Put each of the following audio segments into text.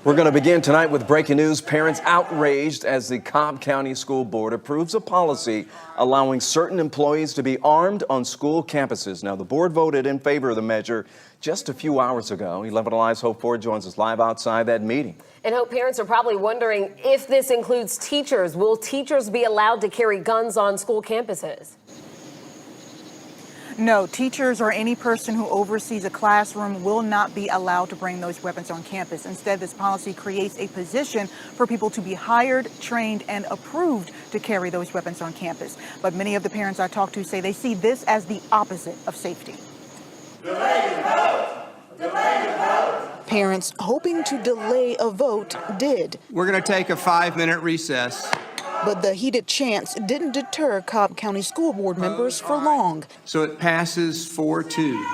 We're going to begin tonight with breaking news. Parents outraged as the Cobb County School Board approves a policy allowing certain employees to be armed on school campuses. Now, the board voted in favor of the measure just a few hours ago. 11 Alive's Hope Ford joins us live outside that meeting. And Hope, parents are probably wondering if this includes teachers. Will teachers be allowed to carry guns on school campuses? No, teachers or any person who oversees a classroom will not be allowed to bring those weapons on campus. Instead, this policy creates a position for people to be hired, trained, and approved to carry those weapons on campus. But many of the parents I talked to say they see this as the opposite of safety. Delay your vote! Delay your vote! Parents hoping to delay a vote did. We're going to take a 5-minute recess. But the heated chants didn't deter Cobb County School Board members for long. So it passes 4-2.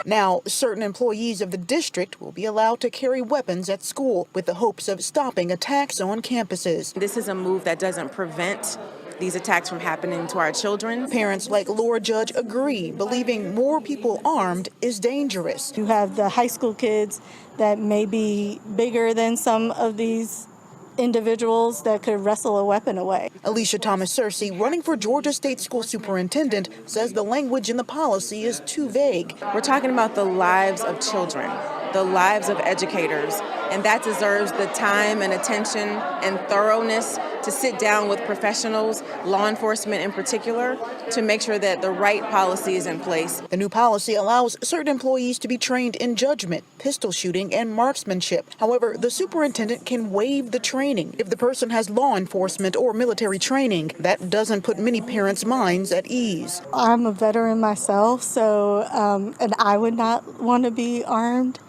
Now, certain employees of the district will be allowed to carry weapons at school with the hopes of stopping attacks on campuses. This is a move that doesn't prevent these attacks from happening to our children. Parents like Laura Judge agree, believing more people armed is dangerous. You have the high school kids that may be bigger than some of these individuals that could wrestle a weapon away. Alicia Thomas Searcy, running for Georgia State School Superintendent, says the language in the policy is too vague. We're talking about the lives of children, the lives of educators, and that deserves the time and attention and thoroughness to sit down with professionals, law enforcement in particular, to make sure that the right policy is in place. The new policy allows certain employees to be trained in judgment, pistol shooting, and marksmanship. However, the superintendent can waive the training if the person has law enforcement or military training. That doesn't put many parents' minds at ease. I'm a veteran myself, so and I would not want to be armed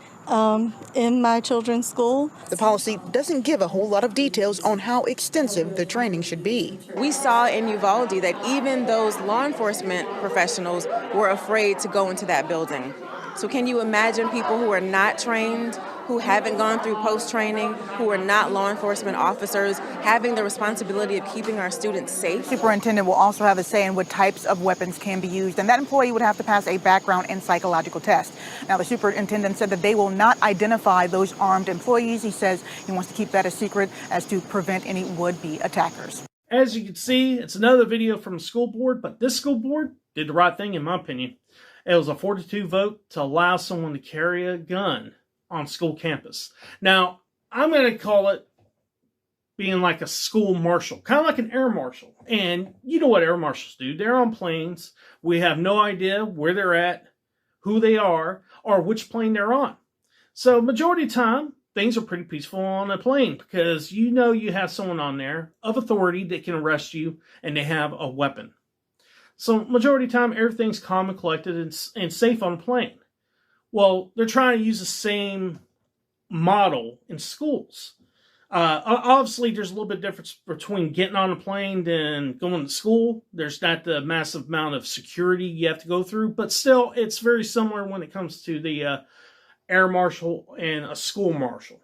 in my children's school. The policy doesn't give a whole lot of details on how extensive the training should be. We saw in Uvalde that even those law enforcement professionals were afraid to go into that building. So can you imagine people who are not trained, who haven't gone through post-training, who are not law enforcement officers, having the responsibility of keeping our students safe? Superintendent will also have a say in what types of weapons can be used, and that employee would have to pass a background and psychological test. Now, the superintendent said that they will not identify those armed employees. He says he wants to keep that a secret as to prevent any would-be attackers. As you can see, it's another video from the school board, but this school board did the right thing, in my opinion. It was a 4-2 vote to allow someone to carry a gun on school campus. Now, I'm going to call it being like a school marshal, kind of like an air marshal. And you know what air marshals do. They're on planes. We have no idea where they're at, who they are, or which plane they're on. So majority of the time, things are pretty peaceful on a plane because you know you have someone on there of authority that can arrest you and they have a weapon. So majority of the time, everything's calm and collected and safe on a plane. Well, they're trying to use the same model in schools. Obviously, there's a little bit of difference between getting on a plane and going to school. There's not the massive amount of security you have to go through, but still, it's very similar when it comes to the air marshal and a school marshal.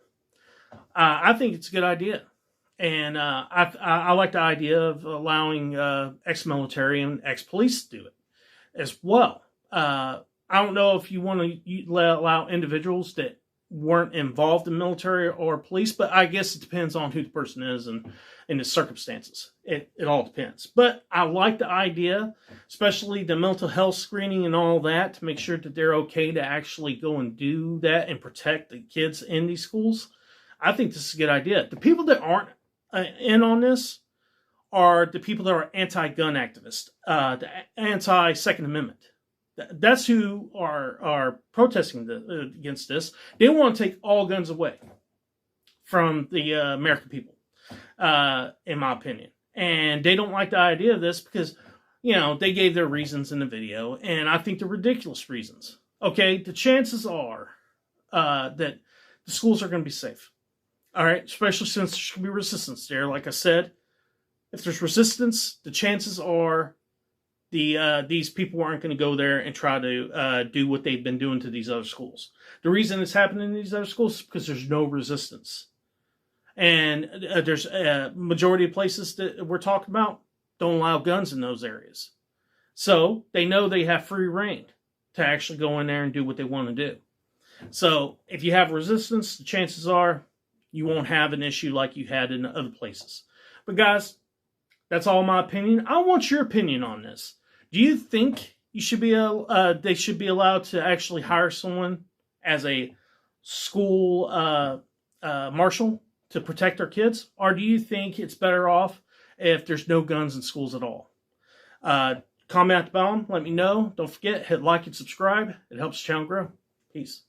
I think it's a good idea. And I like the idea of allowing ex-military and ex-police to do it as well. I don't know if you want to allow individuals that weren't involved in military or police, but I guess it depends on who the person is and the circumstances. It all depends. But I like the idea, especially the mental health screening and all that, to make sure that they're okay to actually go and do that and protect the kids in these schools. I think this is a good idea. The people that aren't in on this are the people that are anti-gun activists, the anti-Second Amendment. That's who are protesting against this. They want to take all guns away from the American people, in my opinion. And they don't like the idea of this because, you know, they gave their reasons in the video, and I think they're ridiculous reasons. Okay, the chances are that the schools are going to be safe. All right, especially since there should be resistance there. Like I said, if there's resistance, the chances are these people aren't going to go there and try to do what they've been doing to these other schools. The reason it's happening in these other schools is because there's no resistance. And there's a majority of places that we're talking about don't allow guns in those areas. So they know they have free reign to actually go in there and do what they want to do. So if you have resistance, the chances are you won't have an issue like you had in other places. But guys, that's all my opinion. I want your opinion on this. Do you think you should be they should be allowed to actually hire someone as a school marshal to protect their kids, or do you think it's better off if there's no guns in schools at all? Comment at the bottom. Let me know. Don't forget, hit like and subscribe. It helps the channel grow. Peace.